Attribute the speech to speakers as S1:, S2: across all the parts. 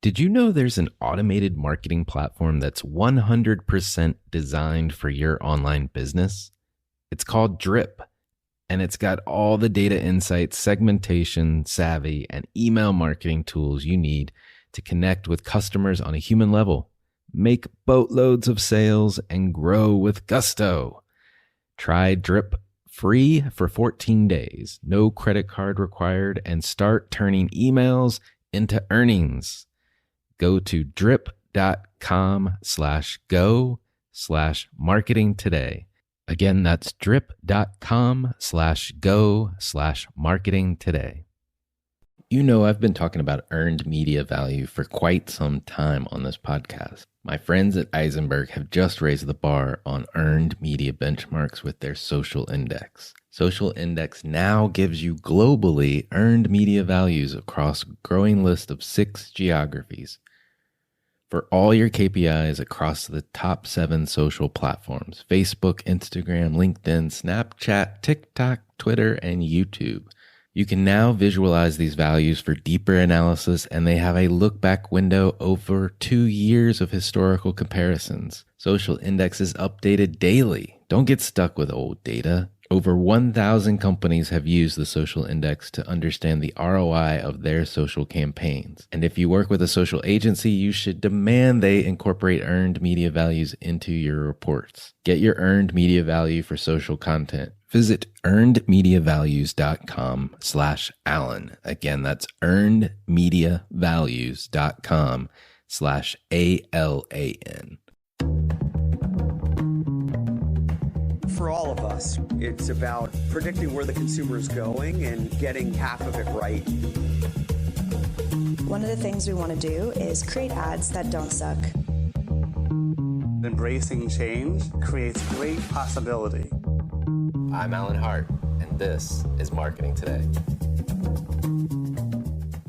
S1: Did you know there's an automated marketing platform that's 100% designed for your online business? It's called Drip, and it's got all the data insights, segmentation, savvy, and email marketing tools you need to connect with customers on a human level, make boatloads of sales, and grow with gusto. Try Drip free for 14 days, no credit card required, and start turning emails into earnings. Go to drip.com/go/marketing today. Again, that's drip.com/go/marketing today. You know, I've been talking about earned media value for quite some time on this podcast. My friends at Eisenberg have just raised the bar on earned media benchmarks with their social index. Social Index now gives you globally earned media values across a growing list of 6 geographies for all your KPIs across the top 7 social platforms: Facebook, Instagram, LinkedIn, Snapchat, TikTok, Twitter, and YouTube. You can now visualize these values for deeper analysis, and they have a look-back window over 2 years of historical comparisons. Social Index is updated daily. Don't get stuck with old data. Over 1,000 companies have used the Social Index to understand the ROI of their social campaigns. And if you work with a social agency, you should demand they incorporate earned media values into your reports. Get your earned media value for social content. Visit earnedmediavalues.com/Alan. Again, that's earnedmediavalues.com/ALAN.
S2: For all of us, it's about predicting where the consumer is going and getting half of it right.
S3: One of the things we want to do is create ads that don't suck.
S4: Embracing change creates great possibility.
S1: I'm Alan Hart, and this is Marketing Today.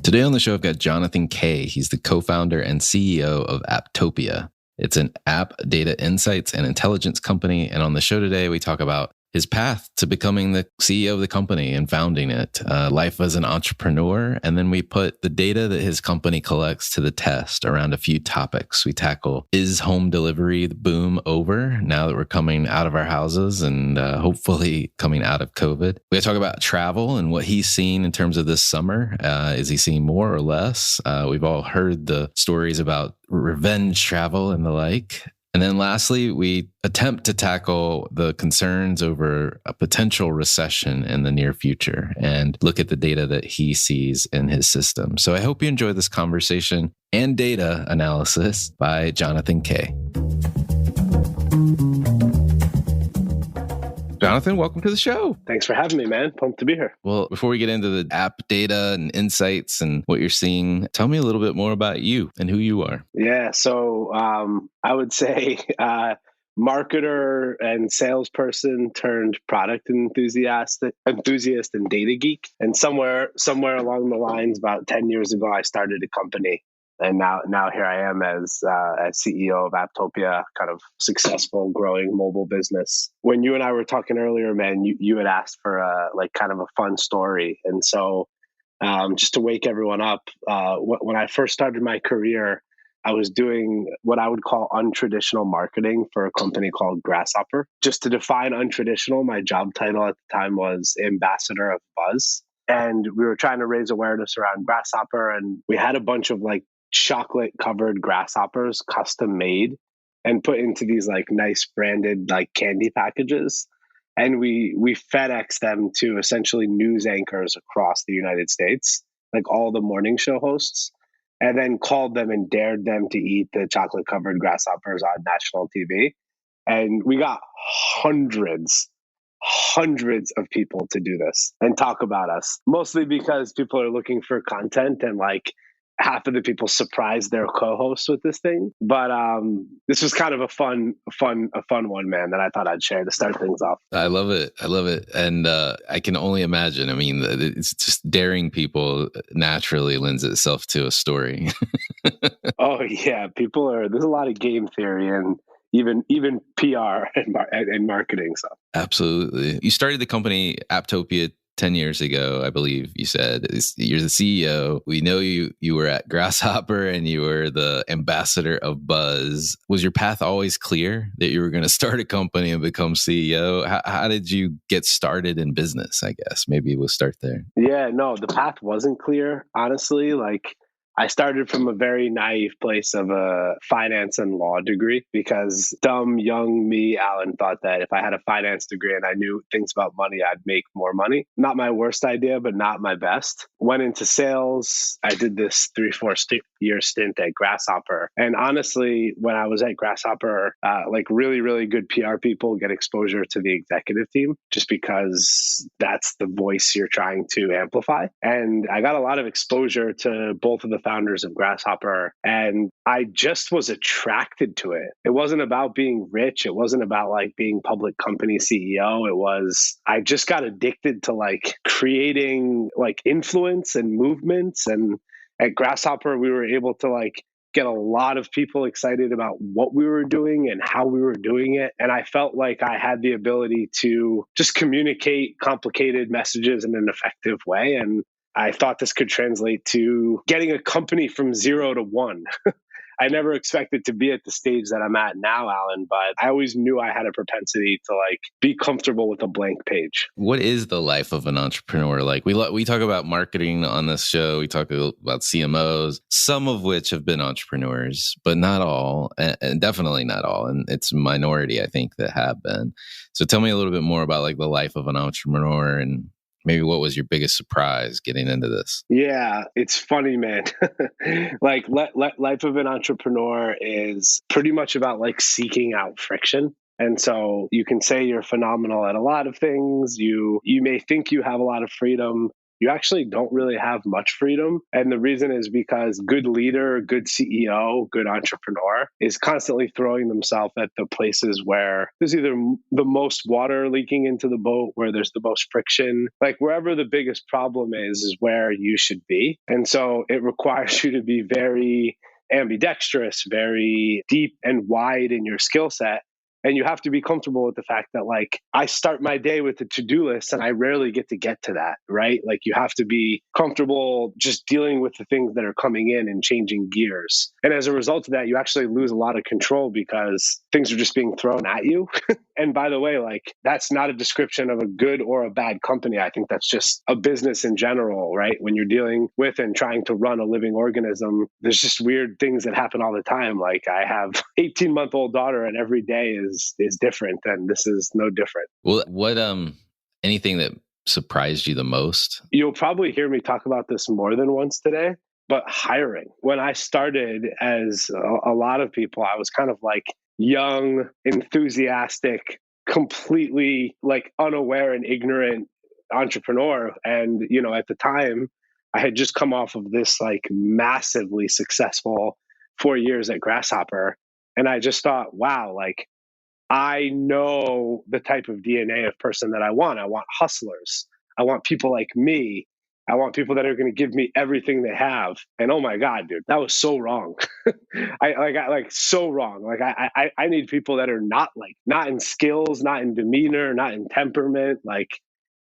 S1: Today on the show, I've got Jonathan Kay. He's the co-founder and CEO of Apptopia. It's an app data insights and intelligence company. And on the show today, we talk about his path to becoming the CEO of the company and founding it, life as an entrepreneur. And then we put the data that his company collects to the test around a few topics. We tackle, is home delivery boom over now that we're coming out of our houses and hopefully coming out of COVID? We talk about travel and what he's seen in terms of this summer. Is he seeing more or less? We've all heard the stories about revenge travel and the like. And then lastly, we attempt to tackle the concerns over a potential recession in the near future and look at the data that he sees in his system. So I hope you enjoy this conversation and data analysis by Jonathan Kay. Jonathan, welcome to the show.
S5: Thanks for having me, man. Pumped to be here.
S1: Well, before we get into the app data and insights and what you're seeing, tell me a little bit more about you and who you are.
S5: Yeah, so I would say marketer and salesperson turned product enthusiast and data geek. And somewhere along the lines, about 10 years ago, I started a company. And now here I am as CEO of Apptopia, kind of successful, growing mobile business. When you and I were talking earlier, man, you had asked for kind of a fun story. And so just to wake everyone up, when I first started my career, I was doing what I would call untraditional marketing for a company called Grasshopper. Just to define untraditional, my job title at the time was Ambassador of Buzz. And we were trying to raise awareness around Grasshopper. And we had a bunch of chocolate covered grasshoppers custom made and put into these nice branded candy packages. And we FedEx them to essentially news anchors across the United States, all the morning show hosts, and then called them and dared them to eat the chocolate covered grasshoppers on national TV. And we got hundreds of people to do this and talk about us, mostly because people are looking for content and half of the people surprised their co-hosts with this thing. But this was kind of a fun one, man, that I thought I'd share to start things off.
S1: I love it. And I can only imagine. I mean, it's just daring people naturally lends itself to a story.
S5: Oh, yeah. There's a lot of game theory and even PR and marketing. So
S1: absolutely. You started the company Apptopia 10 years ago, I believe you said, you're the CEO. We know you were at Grasshopper and you were the ambassador of buzz. Was your path always clear that you were going to start a company and become CEO? How did you get started in business, I guess? Maybe we'll start there.
S5: Yeah, no, the path wasn't clear, honestly. Like, I started from a very naive place of a finance and law degree because dumb, young me, Alan, thought that if I had a finance degree and I knew things about money, I'd make more money. Not my worst idea, but not my best. Went into sales. I did this 3-4 year stint at Grasshopper. And honestly, when I was at Grasshopper, like really, really good PR people get exposure to the executive team just because that's the voice you're trying to amplify. And I got a lot of exposure to both of the founders of Grasshopper, and I just was attracted to it. It wasn't about being rich. It wasn't about like being public company CEO. It was, I just got addicted to like creating like influence and movements. And at Grasshopper, we were able to like get a lot of people excited about what we were doing and how we were doing it. And I felt like I had the ability to just communicate complicated messages in an effective way. And I thought this could translate to getting a company from 0 to 1. I never expected to be at the stage that I'm at now, Alan, but I always knew I had a propensity to like be comfortable with a blank page.
S1: What is the life of an entrepreneur like? We talk about marketing on this show. We talk about CMOs, some of which have been entrepreneurs, but not all, and definitely not all. And it's a minority, I think, that have been. So tell me a little bit more about like the life of an entrepreneur and maybe what was your biggest surprise getting into this?
S5: Yeah, it's funny, man. Like life of an entrepreneur is pretty much about like seeking out friction. And so you can say you're phenomenal at a lot of things. You may think you have a lot of freedom. You actually don't really have much freedom. And the reason is because good leader, good CEO, good entrepreneur is constantly throwing themselves at the places where there's either the most water leaking into the boat, where there's the most friction, like wherever the biggest problem is where you should be. And so it requires you to be very ambidextrous, very deep and wide in your skill set. And you have to be comfortable with the fact that like I start my day with a to-do list and I rarely get to that, right? Like you have to be comfortable just dealing with the things that are coming in and changing gears. And as a result of that, you actually lose a lot of control because things are just being thrown at you. And by the way, like that's not a description of a good or a bad company. I think that's just a business in general, right? When you're dealing with and trying to run a living organism, there's just weird things that happen all the time. Like I have 18-month-old daughter and every day is different, and this is no different.
S1: Well, what anything that surprised you the most?
S5: You'll probably hear me talk about this more than once today, but hiring. When I started, as a lot of people, I was kind of like young, enthusiastic, completely like unaware and ignorant entrepreneur. And, you know, at the time, I had just come off of this like massively successful 4 years at Grasshopper. And I just thought, wow, like I know the type of DNA of person that I want. I want hustlers. I want people like me. I want people that are going to give me everything they have. And oh my God, dude, that was so wrong. I so wrong. Like I need people that are not in skills, not in demeanor, not in temperament. Like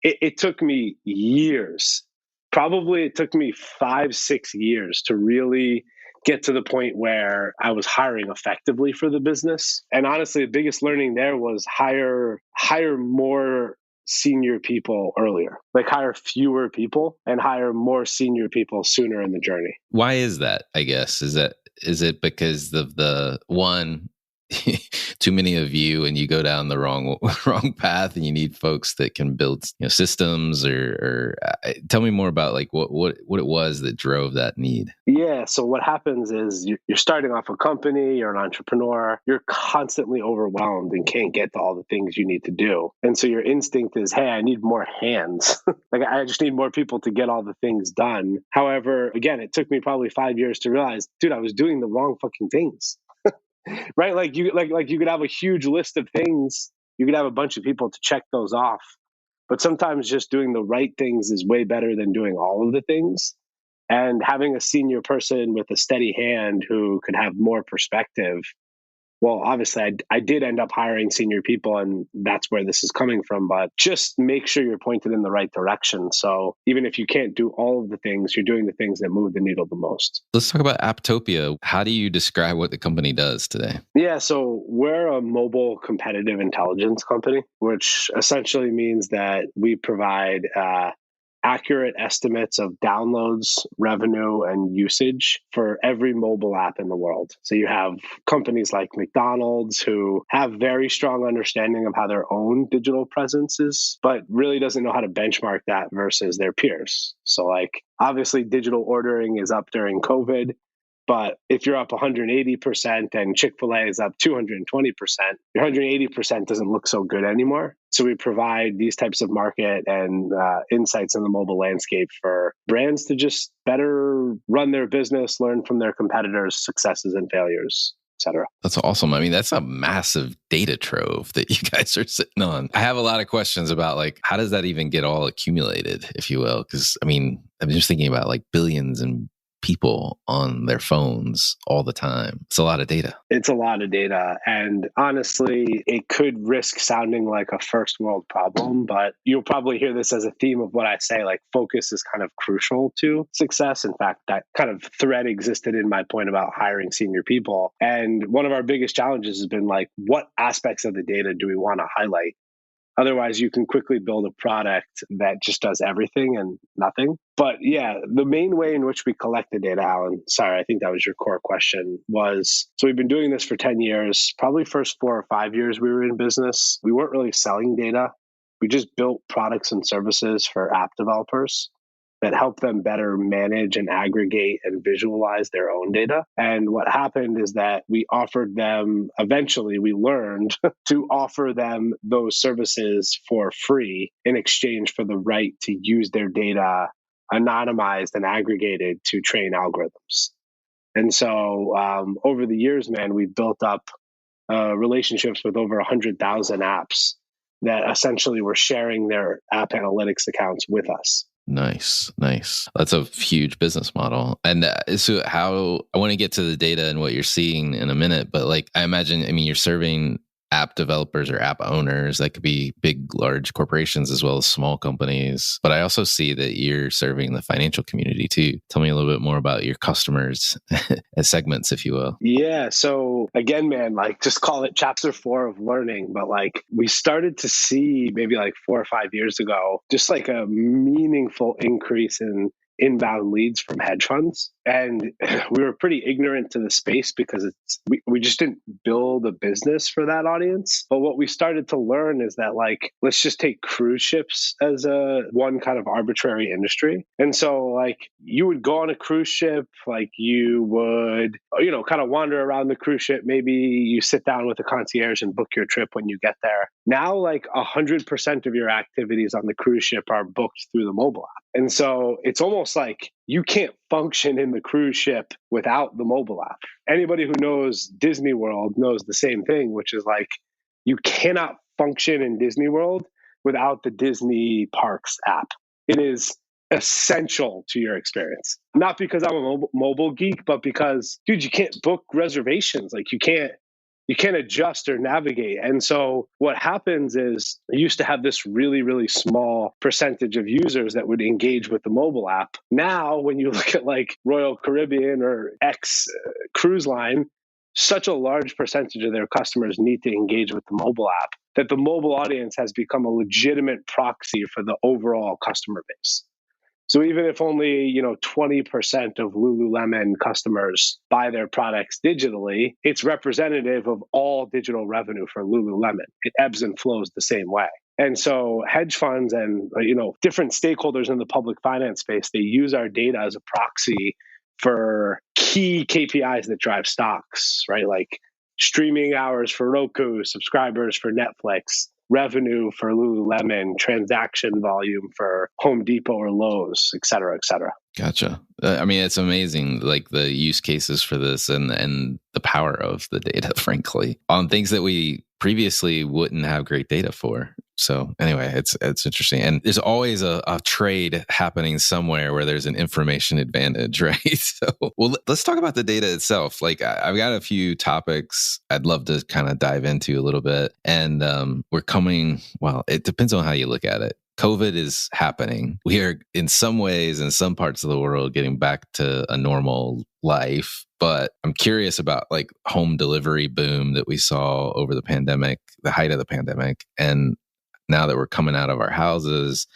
S5: it took me years. Probably it took me 5-6 years to really get to the point where I was hiring effectively for the business. And honestly, the biggest learning there was hire more senior people earlier, like hire fewer people and hire more senior people sooner in the journey.
S1: Why is that, I guess? Is it because of the one, too many of you and you go down the wrong path and you need folks that can build systems or tell me more about like what it was that drove that need?
S5: Yeah. So what happens is you're starting off a company, you're an entrepreneur, you're constantly overwhelmed and can't get to all the things you need to do. And so your instinct is, hey, I need more hands. Like I just need more people to get all the things done. However, again, it took me probably 5 years to realize, dude, I was doing the wrong fucking things. Right? Like you could have a huge list of things. You could have a bunch of people to check those off. But sometimes just doing the right things is way better than doing all of the things. And having a senior person with a steady hand who could have more perspective well, obviously I did end up hiring senior people, and that's where this is coming from, but just make sure you're pointed in the right direction. So even if you can't do all of the things, you're doing the things that move the needle the most.
S1: Let's talk about Apptopia. How do you describe what the company does today?
S5: Yeah, so we're a mobile competitive intelligence company, which essentially means that we provide accurate estimates of downloads, revenue, and usage for every mobile app in the world. So you have companies like McDonald's who have very strong understanding of how their own digital presence is, but really doesn't know how to benchmark that versus their peers. So like obviously digital ordering is up during COVID. But if you're up 180% and Chick-fil-A is up 220%, your 180% doesn't look so good anymore. So we provide these types of market and insights in the mobile landscape for brands to just better run their business, learn from their competitors' successes and failures, et cetera.
S1: That's awesome. I mean, that's a massive data trove that you guys are sitting on. I have a lot of questions about like, how does that even get all accumulated, if you will? Because I mean, I'm just thinking about like billions and people on their phones all the time. It's a lot of data.
S5: It's a lot of data. And honestly, it could risk sounding like a first world problem, but you'll probably hear this as a theme of what I say, like focus is kind of crucial to success. In fact, that kind of thread existed in my point about hiring senior people. And one of our biggest challenges has been like, what aspects of the data do we want to highlight? Otherwise, you can quickly build a product that just does everything and nothing. But yeah, the main way in which we collect the data, Alan, sorry, I think that was your core question, was so we've been doing this for 10 years, probably first 4 or 5 years we were in business. We weren't really selling data. We just built products and services for app developers that help them better manage and aggregate and visualize their own data. And what happened is that we offered them, eventually we learned to offer them those services for free in exchange for the right to use their data anonymized and aggregated to train algorithms. And so over the years, man, we've built up relationships with over 100,000 apps that essentially were sharing their app analytics accounts with us.
S1: Nice. That's a huge business model. And so how I want to get to the data and what you're seeing in a minute, but like I imagine, I mean, you're serving app developers or app owners. That could be big, large corporations as well as small companies. But I also see that you're serving the financial community too. Tell me a little bit more about your customers as segments, if you will.
S5: Yeah. So again, man, like just call it chapter 4 of learning. But like we started to see maybe like 4 or 5 years ago, just like a meaningful increase in inbound leads from hedge funds. And we were pretty ignorant to the space because we just didn't build a business for that audience. But what we started to learn is that like, let's just take cruise ships as one kind of arbitrary industry. And so like you would go on a cruise ship, like you would, kind of wander around the cruise ship. Maybe you sit down with a concierge and book your trip when you get there. Now, like 100% of your activities on the cruise ship are booked through the mobile app. And so it's almost like you can't function in the cruise ship without the mobile app. Anybody who knows Disney World knows the same thing, which is like you cannot function in Disney World without the Disney Parks app. It is essential to your experience. Not because I'm a mobile geek, but because, dude, you can't book reservations. Like you can't adjust or navigate. And so what happens is I used to have this really, really small percentage of users that would engage with the mobile app. Now, when you look at like Royal Caribbean or X cruise line, such a large percentage of their customers need to engage with the mobile app that the mobile audience has become a legitimate proxy for the overall customer base. So even if only, 20% of Lululemon customers buy their products digitally, it's representative of all digital revenue for Lululemon. It ebbs and flows the same way. And so hedge funds and, different stakeholders in the public finance space, they use our data as a proxy for key KPIs that drive stocks, right? Like streaming hours for Roku, subscribers for Netflix, revenue for Lululemon, transaction volume for Home Depot or Lowe's, et cetera, et cetera.
S1: Gotcha. I mean, it's amazing, like the use cases for this and the power of the data, frankly, on things that we previously wouldn't have great data for. So anyway, it's interesting. And there's always a trade happening somewhere where there's an information advantage, right? So, well, let's talk about the data itself. Like I've got a few topics I'd love to kind of dive into a little bit. And we're coming, well, it depends on how you look at it. COVID is happening. We are in some ways, in some parts of the world, getting back to a normal life. But I'm curious about like home delivery boom that we saw over the pandemic, the height of the pandemic. And now that we're coming out of our houses,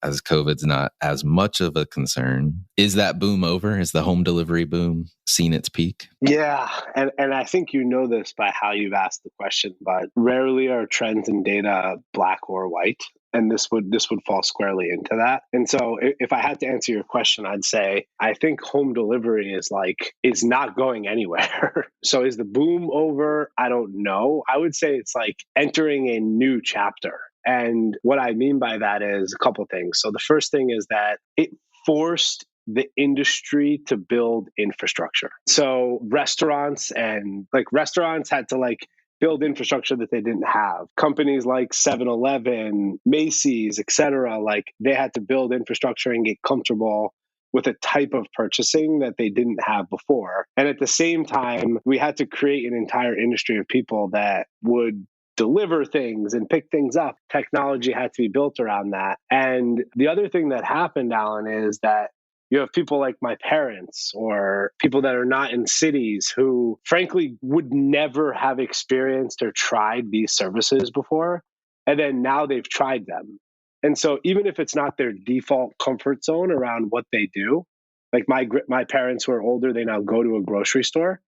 S1: as COVID's not as much of a concern, is that boom over? Is the home delivery boom seen its peak?
S5: Yeah. And I think you know this by how you've asked the question, but rarely are trends in data black or white. And this would fall squarely into that. And so if I had to answer your question, I'd say I think home delivery is not going anywhere. So is the boom over? I don't know. I would say it's like entering a new chapter. And what I mean by that is a couple of things. So the first thing is that it forced the industry to build infrastructure. So restaurants had to build infrastructure that they didn't have. Companies like 7-Eleven, Macy's, et cetera, they had to build infrastructure and get comfortable with a type of purchasing that they didn't have before. And at the same time, we had to create an entire industry of people that would deliver things and pick things up. Technology had to be built around that. And the other thing that happened, Alan, is that you have people like my parents or people that are not in cities who, frankly, would never have experienced or tried these services before. And then now they've tried them. And so even if it's not their default comfort zone around what they do, like my parents who are older, they now go to a grocery store,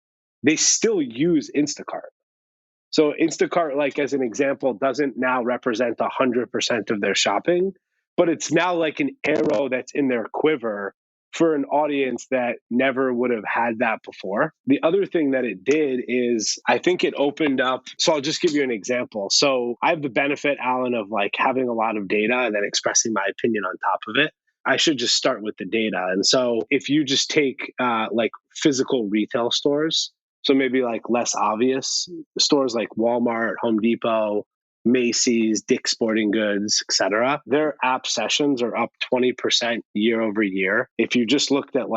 S5: they still use Instacart. So Instacart, like as an example, doesn't now represent 100% of their shopping, but it's now like an arrow that's in their quiver for an audience that never would have had that before. The other thing that it did is I think it opened up. So I'll just give you an example. So I have the benefit, Alan, of having a lot of data and then expressing my opinion on top of it. I should just start with the data. And so if you just take physical retail stores, so maybe less obvious stores like Walmart, Home Depot, Macy's, Dick's Sporting Goods, et cetera, their app sessions are up 20% year over year. If you just looked at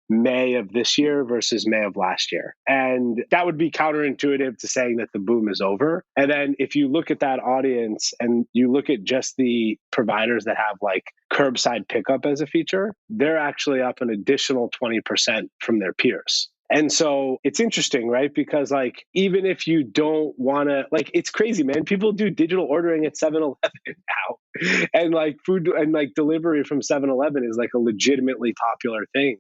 S5: May of this year versus May of last year. And that would be counterintuitive to saying that the boom is over. And then if you look at that audience and you look at just the providers that have curbside pickup as a feature, they're actually up an additional 20% from their peers. And so it's interesting, right? Because even if you don't want to, it's crazy, man. People do digital ordering at 7-Eleven now. And food and delivery from 7-Eleven is a legitimately popular thing.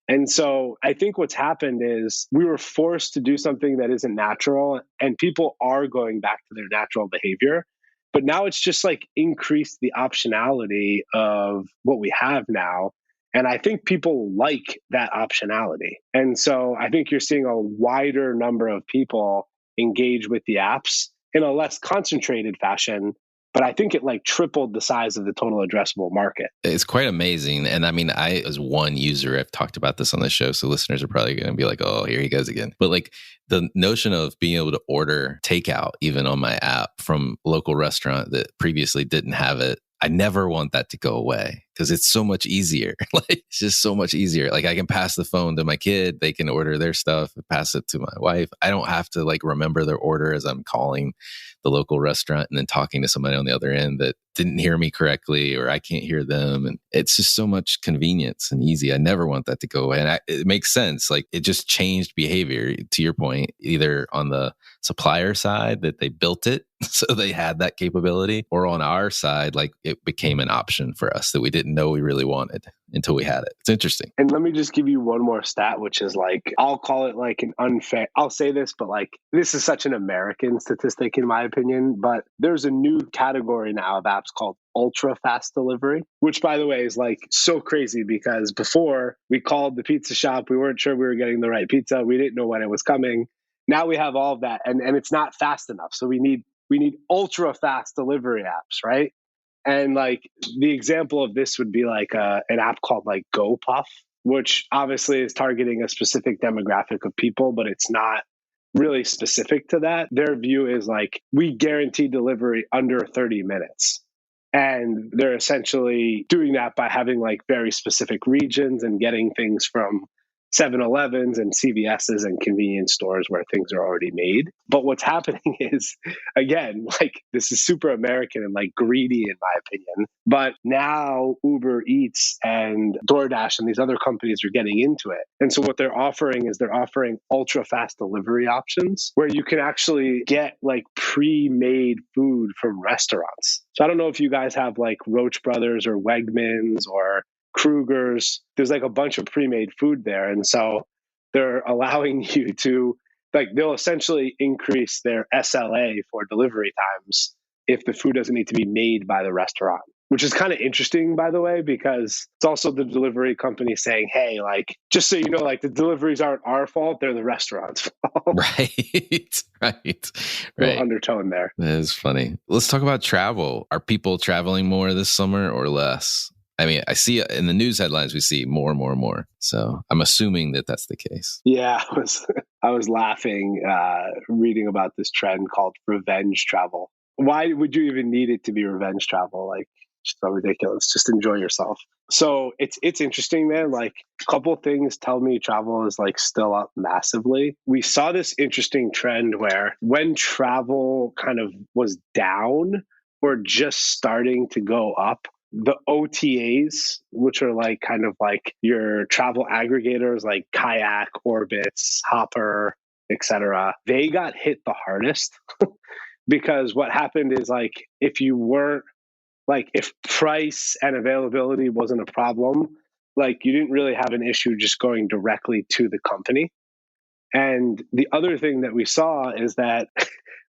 S5: And so I think what's happened is we were forced to do something that isn't natural, and people are going back to their natural behavior. But now it's just increased the optionality of what we have now. And I think people like that optionality. And so I think you're seeing a wider number of people engage with the apps in a less concentrated fashion. But I think it tripled the size of the total addressable market.
S1: It's quite amazing. And I mean, I, as one user, I've talked about this on the show, so listeners are probably going to be like, oh, here he goes again. But the notion of being able to order takeout, even on my app from a local restaurant that previously didn't have it, I never want that to go away because it's so much easier. It's just so much easier. I can pass the phone to my kid. They can order their stuff and pass it to my wife. I don't have to remember their order as I'm calling the local restaurant and then talking to somebody on the other end that didn't hear me correctly or I can't hear them. And it's just so much convenience and easy. I never want that to go away. And it makes sense. It just changed behavior, to your point, either on the supplier side that they built it so they had that capability, or on our side, it became an option for us that we didn't know we really wanted until we had it. It's interesting.
S5: And let me just give you one more stat, which is I'll call it an unfair, I'll say this, but this is such an American statistic in my opinion, but there's a new category now of apps called ultra fast delivery, which by the way is so crazy because before we called the pizza shop, we weren't sure we were getting the right pizza. We didn't know when it was coming. Now we have all of that and it's not fast enough. So we need ultra fast delivery apps, right? And the example of this would be an app called GoPuff, which obviously is targeting a specific demographic of people, but it's not really specific to that. Their view is like, we guarantee delivery under 30 minutes. And they're essentially doing that by having like very specific regions and getting things from 7-Elevens and CVS's and convenience stores where things are already made. But what's happening is, again, like this is super American and like greedy in my opinion. But now Uber Eats and DoorDash and these other companies are getting into it. And so what they're offering is they're offering ultra fast delivery options where you can actually get like pre-made food from restaurants. So I don't know if you guys have like Roach Brothers or Wegmans or Kruger's. There's like a bunch of pre-made food there. And so they're allowing you to, like, they'll essentially increase their SLA for delivery times if the food doesn't need to be made by the restaurant, which is kind of interesting, by the way, because it's also the delivery company saying, hey, like, just so you know, like the deliveries aren't our fault, they're the restaurant's fault.
S1: Right.
S5: Little undertone there.
S1: That is funny. Let's talk about travel. Are people traveling more this summer or less? I mean, I see in the news headlines, we see more. So I'm assuming that that's the case.
S5: Yeah, I was laughing reading about this trend called revenge travel. Why would you even need it to be revenge travel? Like, it's so ridiculous. Just enjoy yourself. So it's interesting, man. Like, a couple of things tell me travel is like still up massively. We saw this interesting trend where when travel kind of was down or just starting to go up, the OTAs, which are like kind of like your travel aggregators like Kayak, Orbitz, Hopper, etc., they got hit the hardest because what happened is like if you weren't like if price and availability wasn't a problem, like you didn't really have an issue just going directly to the company. And the other thing that we saw is that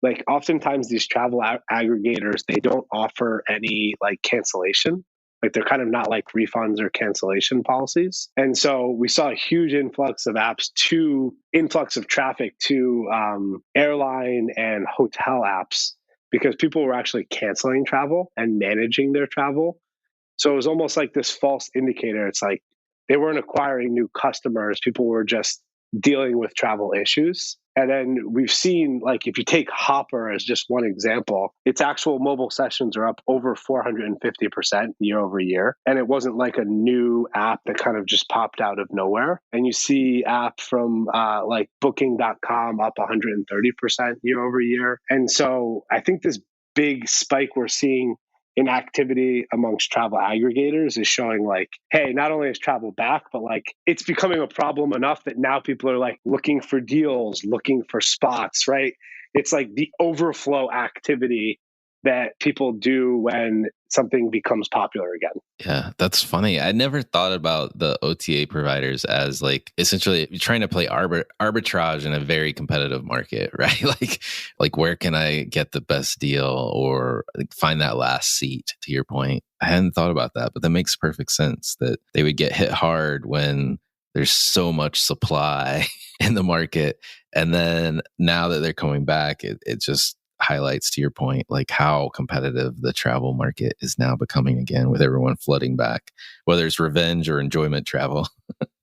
S5: like oftentimes these travel aggregators, they don't offer any like cancellation. Like they're kind of not like refunds or cancellation policies. And so we saw a huge influx of traffic to airline and hotel apps because people were actually canceling travel and managing their travel. So it was almost like this false indicator. It's like they weren't acquiring new customers. People were just dealing with travel issues. And then we've seen, like, if you take Hopper as just one example, its actual mobile sessions are up over 450% year over year. And it wasn't like a new app that kind of just popped out of nowhere. And you see app from like booking.com up 130% year over year. And so I think this big spike we're seeing in activity amongst travel aggregators is showing like, hey, not only is travel back, but like it's becoming a problem enough that now people are like looking for deals, looking for spots, right? It's like the overflow activity that people do when something becomes popular again.
S1: Yeah, that's funny. I never thought about the OTA providers as like essentially trying to play arbitrage in a very competitive market, right? Like where can I get the best deal or like find that last seat, to your point. I hadn't thought about that, but that makes perfect sense that they would get hit hard when there's so much supply in the market. And then now that they're coming back, it just highlights, to your point, like how competitive the travel market is now becoming again, with everyone flooding back, whether it's revenge or enjoyment travel.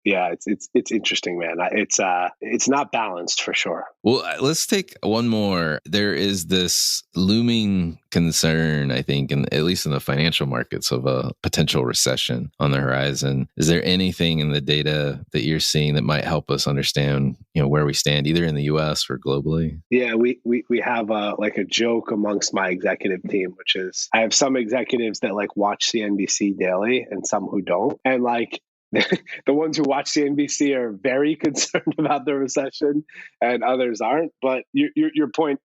S5: Yeah, it's interesting, man. It's not balanced for sure.
S1: Well, let's take one more. There is this looming concern, I think, at least in the financial markets, of a potential recession on the horizon. Is there anything in the data that you're seeing that might help us understand, where we stand, either in the U.S. or globally?
S5: Yeah, we have like a joke amongst my executive team, which is I have some executives that like watch CNBC daily and some who don't, and like. The ones who watch CNBC are very concerned about the recession, and others aren't. But your point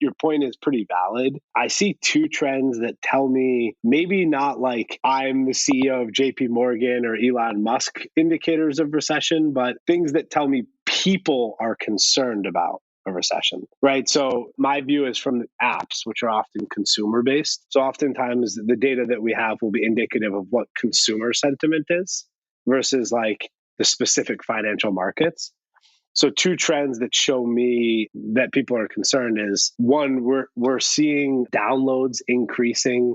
S5: is pretty valid. I see two trends that tell me maybe not like I'm the CEO of JP Morgan or Elon Musk indicators of recession, but things that tell me people are concerned about a recession, right? So my view is from the apps, which are often consumer based. So oftentimes the data that we have will be indicative of what consumer sentiment is versus like the specific financial markets. So two trends that show me that people are concerned is one, we're seeing downloads increasing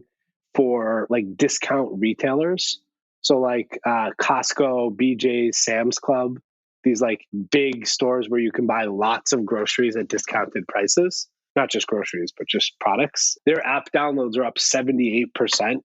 S5: for like discount retailers. So like Costco, BJ's, Sam's Club, these like big stores where you can buy lots of groceries at discounted prices. Not just groceries, but just products. Their app downloads are up 78%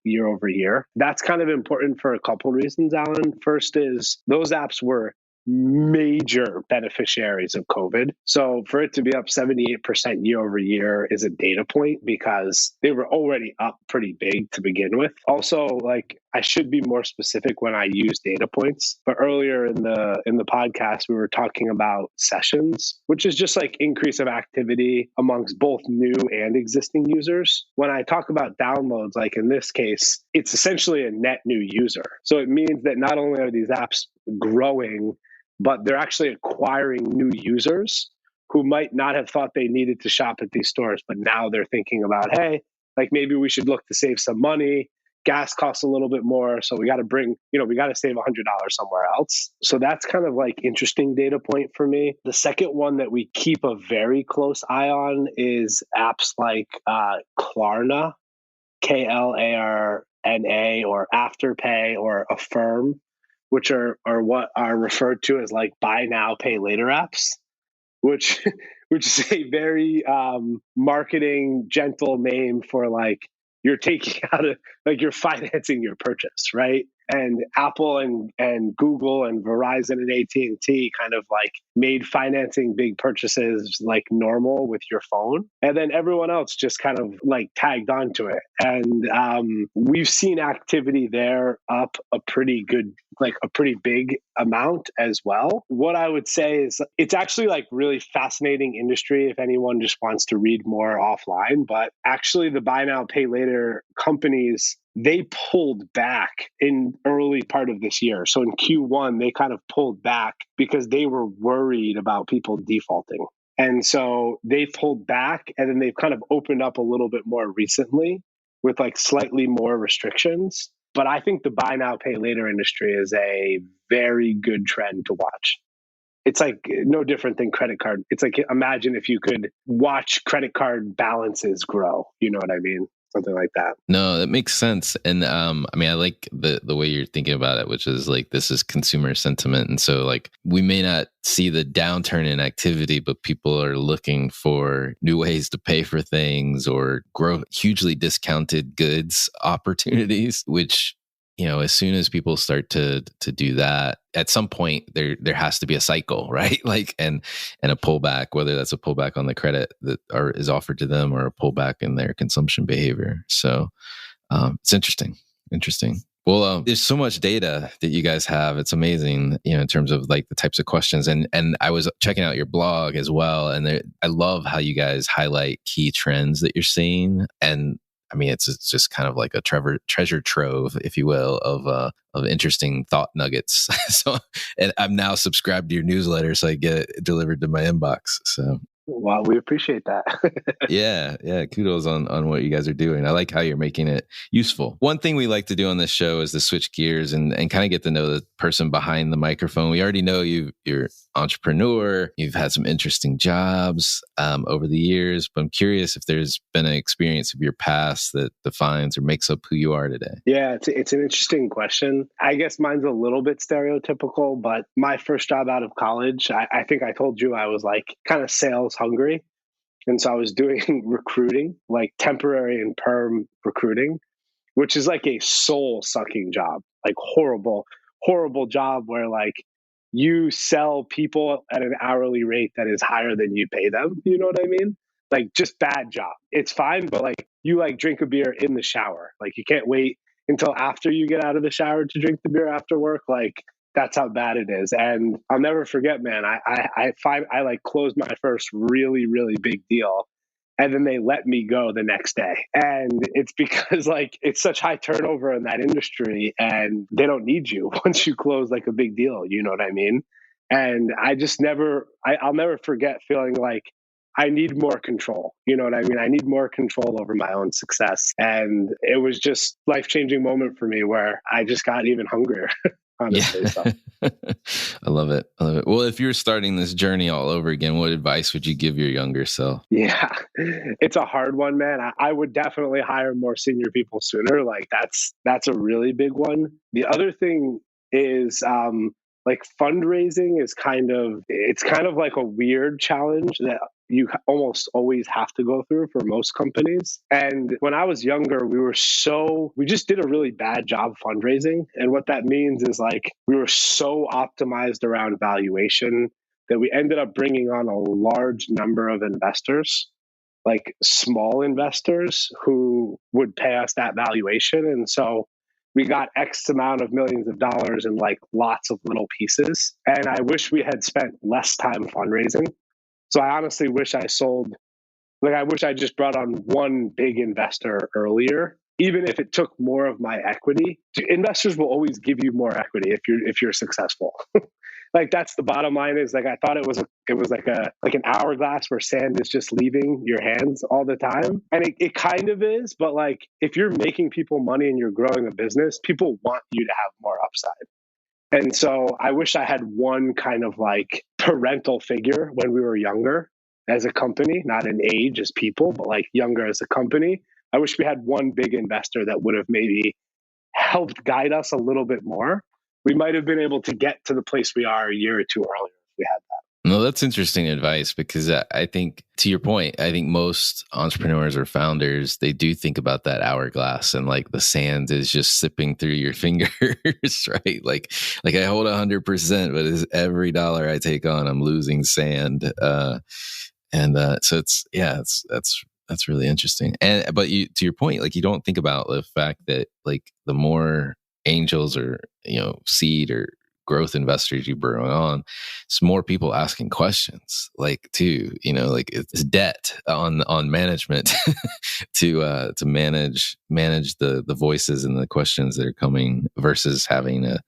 S5: year over year. That's kind of important for a couple reasons, Alan. First is those apps were major beneficiaries of COVID. So for it to be up 78% year over year is a data point because they were already up pretty big to begin with. Also, like I should be more specific when I use data points, but earlier in the podcast we were talking about sessions, which is just like increase of activity amongst both new and existing users. When I talk about downloads, like in this case, it's essentially a net new user. So it means that not only are these apps growing, but they're actually acquiring new users who might not have thought they needed to shop at these stores, but now they're thinking about, hey, like maybe we should look to save some money. Gas costs a little bit more, so we got to save $100 somewhere else. So that's kind of like interesting data point for me. The second one that we keep a very close eye on is apps like Klarna, Klarna, or Afterpay or Affirm, which are what are referred to as like buy now, pay later apps, which is a very marketing gentle name for like you're taking out of like you're financing your purchase, right? And Apple and Google and Verizon and AT&T kind of like made financing big purchases like normal with your phone. And then everyone else just kind of like tagged onto it. And we've seen activity there up a pretty big amount as well. What I would say is it's actually like really fascinating industry if anyone just wants to read more offline. But actually the buy now, pay later companies, they pulled back in early part of this year. So in Q1, they kind of pulled back because they were worried about people defaulting. And so they pulled back and then they've kind of opened up a little bit more recently with like slightly more restrictions. But I think the buy now, pay later industry is a very good trend to watch. It's like no different than credit card. It's like, imagine if you could watch credit card balances grow. You know what I mean? Something like that.
S1: No, that makes sense. And I mean, I like the way you're thinking about it, which is like this is consumer sentiment. And so like we may not see the downturn in activity, but people are looking for new ways to pay for things or grow hugely discounted goods opportunities, which, you know, as soon as people start to do that, at some point there has to be a cycle, right? Like and a pullback, whether that's a pullback on the credit that is offered to them or a pullback in their consumption behavior. So it's interesting. Well, there's so much data that you guys have. It's amazing, you know, in terms of like the types of questions. And I was checking out your blog as well, and I love how you guys highlight key trends that you're seeing. And I mean, it's just kind of like a treasure trove, if you will, of interesting thought nuggets. So, and I'm now subscribed to your newsletter, so I get it delivered to my inbox. So,
S5: well, we appreciate that.
S1: yeah. Kudos on what you guys are doing. I like how you're making it useful. One thing we like to do on this show is to switch gears and kind of get to know the person behind the microphone. We already know you're an entrepreneur. You've had some interesting jobs over the years, but I'm curious if there's been an experience of your past that defines or makes up who you are today.
S5: Yeah, it's an interesting question. I guess mine's a little bit stereotypical, but my first job out of college, I think I told you I was like kind of sales hungry. And so I was doing recruiting, like temporary and perm recruiting, which is like a soul sucking job, like horrible job where like you sell people at an hourly rate that is higher than you pay them. You know what I mean? Like just bad job. It's fine, but like you like drink a beer in the shower. Like you can't wait until after you get out of the shower to drink the beer after work. Like that's how bad it is. And I'll never forget, man, I like closed my first really, really big deal. And then they let me go the next day. And it's because like it's such high turnover in that industry and they don't need you once you close like a big deal. You know what I mean? And I'll never forget feeling like I need more control. You know what I mean? I need more control over my own success. And it was just life-changing moment for me where I just got even hungrier. Honestly, so.
S1: I love it. Well, if you're starting this journey all over again, what advice would you give your younger self?
S5: Yeah, it's a hard one, man. I would definitely hire more senior people sooner. Like that's a really big one. The other thing is Like fundraising is it's kind of like a weird challenge that you almost always have to go through for most companies. And when I was younger, we just did a really bad job fundraising. And what that means is like we were so optimized around valuation that we ended up bringing on a large number of investors, like small investors who would pay us that valuation. And so we got X amount of millions of dollars in like lots of little pieces. And I wish we had spent less time fundraising. So I honestly wish I wish I just brought on one big investor earlier, even if it took more of my equity. Investors will always give you more equity if you're successful. Like that's the bottom line. Is like I thought it was like an hourglass where sand is just leaving your hands all the time, and it kind of is. But like if you're making people money and you're growing a business, people want you to have more upside. And so I wish I had one kind of like parental figure when we were younger as a company, not in age as people, but like younger as a company. I wish we had one big investor that would have maybe helped guide us a little bit more. We might have been able to get to the place we are a year or two earlier if we had that.
S1: No, that's interesting advice because I think, to your point, I think most entrepreneurs or founders, they do think about that hourglass and like the sand is just sipping through your fingers, right? Like I hold 100%, but is every dollar I take on, I'm losing sand. So that's really interesting. But to your point, like you don't think about the fact that like the more angels or seed or growth investors you bring on, it's more people asking questions, like too, like it's debt on management to manage the voices and the questions that are coming versus having a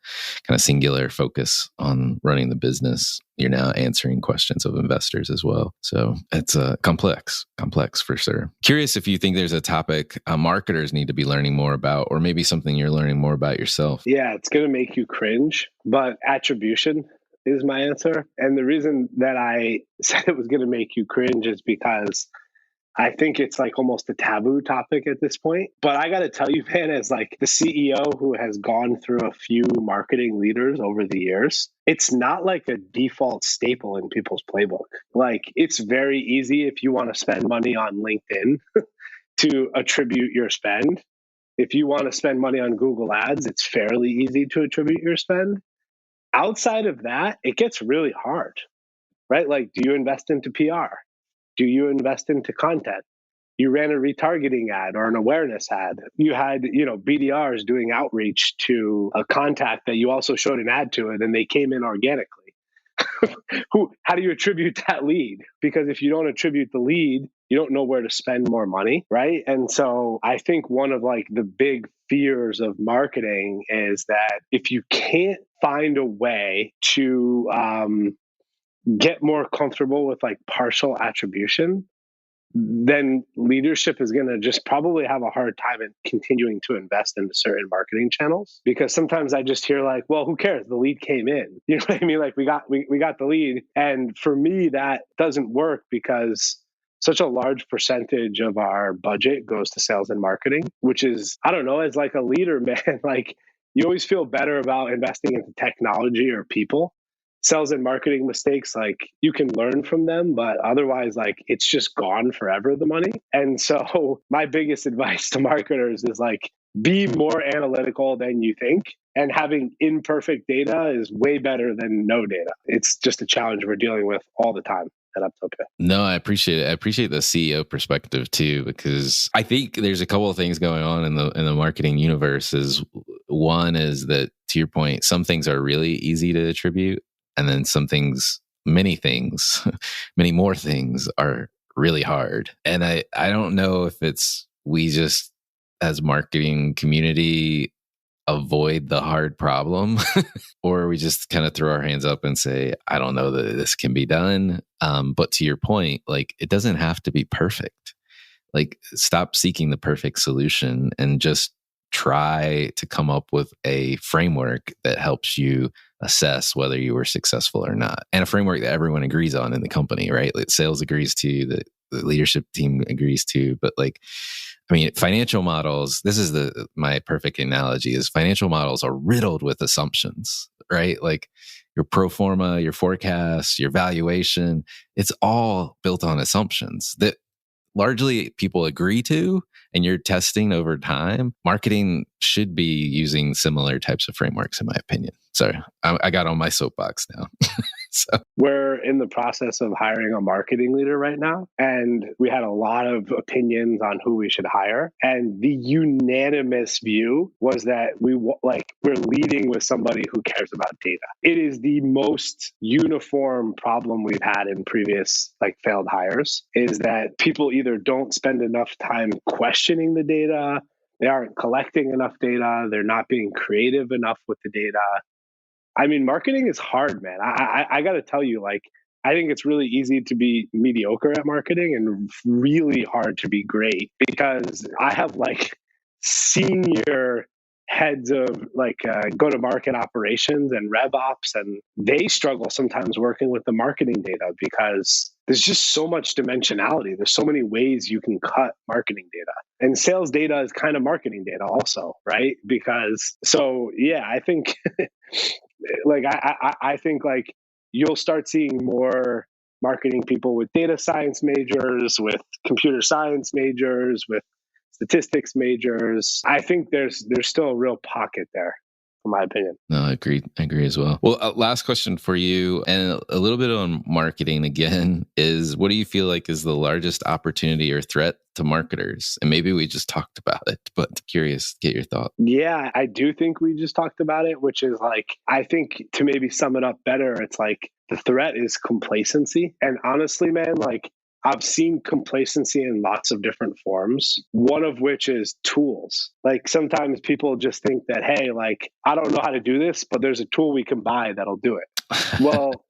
S1: kind of singular focus on running the business. You're now answering questions of investors as well. So it's complex for sure. Curious if you think there's a topic marketers need to be learning more about, or maybe something you're learning more about yourself.
S5: Yeah, it's going to make you cringe, but attribution is my answer. And the reason that I said it was going to make you cringe is because I think it's like almost a taboo topic at this point. But I got to tell you, man, as like the CEO who has gone through a few marketing leaders over the years, it's not like a default staple in people's playbook. Like it's very easy if you want to spend money on LinkedIn to attribute your spend. If you want to spend money on Google Ads, it's fairly easy to attribute your spend. Outside of that, it gets really hard, right? Like, do you invest into PR? Do you invest into content? You ran a retargeting ad or an awareness ad. You had, BDRs doing outreach to a contact that you also showed an ad to, and then they came in organically. How do you attribute that lead? Because if you don't attribute the lead, you don't know where to spend more money, right? And so I think one of like the big fears of marketing is that if you can't find a way to get more comfortable with like partial attribution, then leadership is going to just probably have a hard time in continuing to invest into certain marketing channels. Because sometimes I just hear like, well, who cares? The lead came in. You know what I mean? Like we got the lead. And for me, that doesn't work because such a large percentage of our budget goes to sales and marketing, which is, I don't know, as like a leader, man, like you always feel better about investing into technology or people. Sales and marketing mistakes, like you can learn from them, but otherwise, like it's just gone forever, the money. And so my biggest advice to marketers is like, be more analytical than you think. And having imperfect data is way better than no data. It's just a challenge we're dealing with all the time at Apptopia.
S1: No, I appreciate it. I appreciate the CEO perspective too, because I think there's a couple of things going on in the marketing universe. One is that, to your point, some things are really easy to attribute. And then many more things are really hard. And I don't know if it's we just as marketing community avoid the hard problem or we just kind of throw our hands up and say, I don't know that this can be done. But to your point, like it doesn't have to be perfect. Like stop seeking the perfect solution and just try to come up with a framework that helps you assess whether you were successful or not. And a framework that everyone agrees on in the company, right? Like sales agrees to, the leadership team agrees to, but like, I mean, financial models, this is my perfect analogy is financial models are riddled with assumptions, right? Like your pro forma, your forecast, your valuation. It's all built on assumptions that largely people agree to, and you're testing over time. Marketing should be using similar types of frameworks, in my opinion. Sorry, I got on my soapbox now. So
S5: we're in the process of hiring a marketing leader right now, and we had a lot of opinions on who we should hire. And the unanimous view was that we're leading with somebody who cares about data. It is the most uniform problem we've had in previous failed hires, is that people either don't spend enough time questioning the data, they aren't collecting enough data, they're not being creative enough with the data. I mean, marketing is hard, man. I got to tell you, I think it's really easy to be mediocre at marketing and really hard to be great, because I have senior heads of go-to-market operations and rev ops, and they struggle sometimes working with the marketing data because there's just so much dimensionality. There's so many ways you can cut marketing data, and sales data is kind of marketing data also, right? I think I think you'll start seeing more marketing people with data science majors, with computer science majors, with statistics majors. I think there's still a real pocket there, in my opinion.
S1: No, I agree as well. Well, last question for you, and a little bit on marketing again, is what do you feel like is the largest opportunity or threat to marketers? And maybe we just talked about it, but curious to get your thought.
S5: Yeah, I do think we just talked about it, which is I think to maybe sum it up better, it's the threat is complacency. And honestly, man, I've seen complacency in lots of different forms, one of which is tools. Sometimes people just think that, hey, I don't know how to do this, but there's a tool we can buy that'll do it. Well,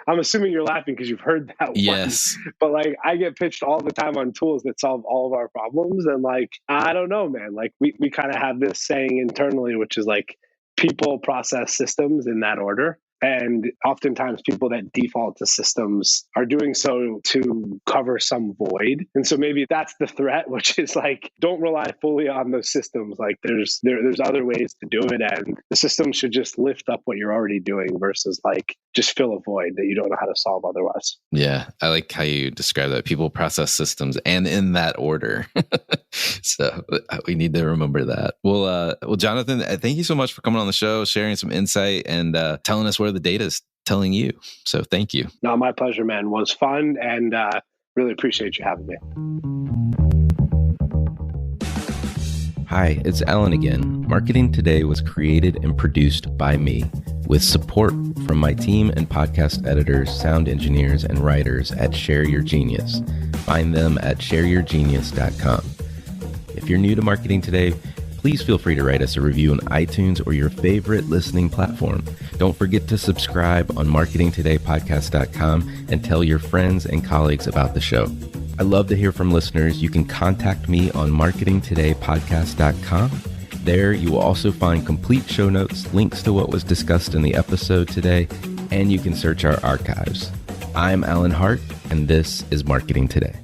S5: I'm assuming you're laughing because you've heard that
S1: yes.
S5: But I get pitched all the time on tools that solve all of our problems. And I don't know, man, we kind of have this saying internally, which is people, process, systems in that order. And oftentimes people that default to systems are doing so to cover some void. And so maybe that's the threat, which is don't rely fully on those systems. There's other ways to do it. And the system should just lift up what you're already doing versus just fill a void that you don't know how to solve otherwise.
S1: Yeah. I like how you describe that. People, process, systems, and in that order. So we need to remember that. Well, Jonathan, thank you so much for coming on the show, sharing some insight and telling us where the data is telling you. So thank you.
S5: No, my pleasure, man. It was fun, and really appreciate you having me.
S1: Hi, it's Alan again. Marketing Today was created and produced by me, with support from my team and podcast editors, sound engineers, and writers at Share Your Genius. Find them at shareyourgenius.com. If you're new to Marketing Today, please feel free to write us a review on iTunes or your favorite listening platform. Don't forget to subscribe on marketingtodaypodcast.com and tell your friends and colleagues about the show. I love to hear from listeners. You can contact me on marketingtodaypodcast.com. There you will also find complete show notes, links to what was discussed in the episode today, and you can search our archives. I'm Alan Hart, and this is Marketing Today.